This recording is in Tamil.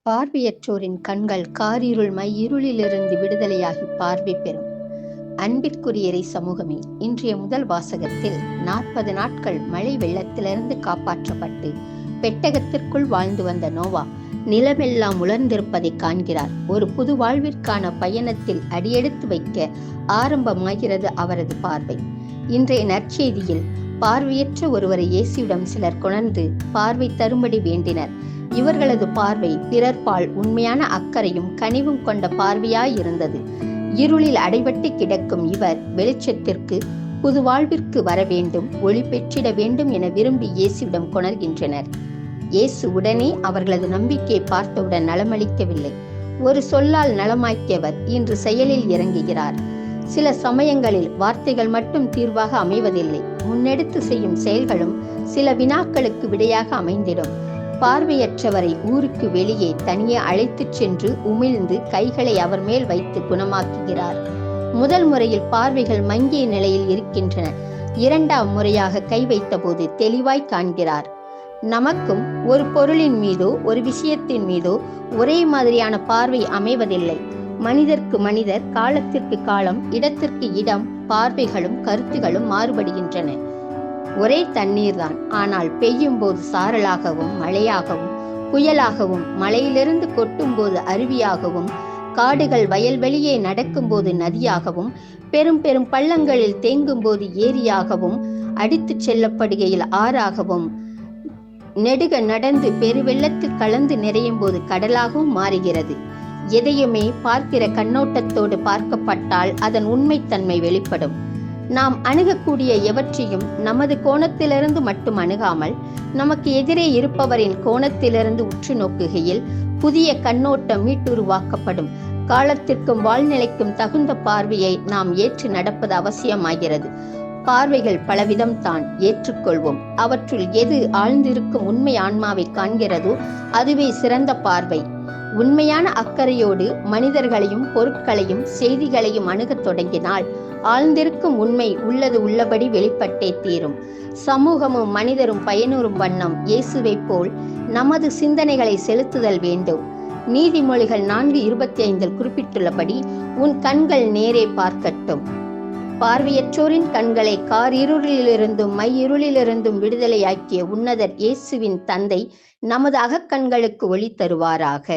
பார்வையற்றோரின் கண்கள் காரிருள் மையிருளிலிருந்து விடுதலையாகி பார்வை பெறும். அன்பிற்குரிய சமூகமே, இன்றைய முதல் வாசகத்தில் 40 நாட்கள் மழை வெள்ளத்திலிருந்து காப்பாற்றப்பட்டு பெட்டகத்திற்குள் வாழ்ந்து வந்த நோவா நிலமெல்லாம் உலர்ந்திருப்பதை காண்கிறார். ஒரு புது வாழ்விற்கான பயணத்தில் அடியெடுத்து வைக்க ஆரம்பமாகிறது அவரது பார்வை. இன்றைய நற்செய்தியில் பார்வையற்ற ஒருவரை இயேசுவிடம் சிலர் கொணர்ந்து பார்வை தரும்படி வேண்டினர். இவர்களது பார்வை பிறர்பால் உண்மையான அக்கறையும் கனிவும் கொண்ட பார்வையாயிருந்தது. இருளில் அடைபட்டு கிடக்கும் இவர் வெளிச்சத்திற்கு, புது வாழ்விற்கு வர வேண்டும், ஒளி பெற்றிட வேண்டும் என விரும்பி இயேசுவிடம் கொணர்கின்றனர். இயேசு உடனே அவர்களது நம்பிக்கையை பார்த்தவுடன் நலமளிக்கவில்லை. ஒரு சொல்லால் நலமாக்கியவர் இன்று செயலில் இறங்குகிறார். சில சமயங்களில் வார்த்தைகள் மட்டும் தீர்வாக அமைவதில்லை. முன்னெடுத்து செய்யும் செயல்களும் சில வினாக்களுக்கு விடையாக அமைந்திடும். பார்வையற்றவரை ஊருக்கு வெளியே தனியே அழைத்துச் சென்று உமிழ்ந்து கைகளை அவர் மேல் வைத்து குணமாக்குகிறார். முதல் முறையில் பார்வைகள் மங்கிய நிலையில் இருக்கின்றன. இரண்டாம் முறையாக கை வைத்தபோது தெளிவாய் காண்கிறார். நமக்கும் ஒரு பொருளின் மீதோ ஒரு விஷயத்தின் மீதோ ஒரே மாதிரியான பார்வை அமைவதில்லை. மனிதர்க்கு மனிதர், காலத்திற்கு காலம், இடத்திற்கு இடம் பார்வைகளும் கருத்துகளும் மாறுபடுகின்றன. ஒரே தண்ணீர் தான், ஆனால் பெய்யும் போது சாரலாகவும் மழையாகவும், புயலாகவும், மலையிலிருந்து கொட்டும் போது அருவியாகவும், காடுகள் வயல்வெளியே நடக்கும்போது நதியாகவும், பெரும் பெரும் பள்ளங்களில் தேங்கும் போது ஏரியாகவும், அடித்துச் செல்லப்படுகையில் ஆறாகவும், நெடுக நடந்து பெருவெள்ளத்தில் கலந்து நிறையும் போது கடலாகவும் மாறுகிறது. எதையுமே பார்க்கிற கண்ணோட்டத்தோடு பார்க்கப்பட்டால் அதன் உண்மைத்தன்மை வெளிப்படும். நாம் அணுகக்கூடிய எவற்றையும் நமது கோணத்திலிருந்து மட்டும் அணுகாமல் நமக்கு எதிரே இருப்பவரின் கோணத்திலிருந்து உற்று நோக்குகையில் புதிய கண்ணோட்டம் மீட்டுருவாக்கப்படும். காலத்திற்கும் வாழ்நிலைக்கும் தகுந்த பார்வையை நாம் ஏற்று நடப்பது அவசியமாகிறது. பார்வைகள் பலவிதம் தான், ஏற்றுக்கொள்வோம். அவற்றுள் எது ஆழ்ந்திருக்கும் உண்மை ஆன்மாவை காண்கிறதோ அதுவே சிறந்த பார்வை. உண்மையான அக்கறையோடு மனிதர்களையும் பொருட்களையும் செய்திகளையும் அணுகத் தொடங்கினால் ஆழ்ந்திருக்கும் உண்மை உள்ளது உள்ளபடி வெளிப்பட்டே தீரும். சமூகமும் மனிதரும் பயனுறும் வண்ணம் இயேசுவை போல் நமது சிந்தனைகளை செலுத்துதல் வேண்டும். நீதிமொழிகள் 4:25 குறிப்பிட்டுள்ளபடி உன் கண்கள் நேரே பார்க்கட்டும். பார்வையற்றோரின் கண்களை காரிருளிலிருந்தும் மையிருளிலிருந்தும் விடுதலையாக்கிய உன்னதர் இயேசுவின் தந்தை நமது அகக்கண்களுக்கு ஒளி தருவாராக.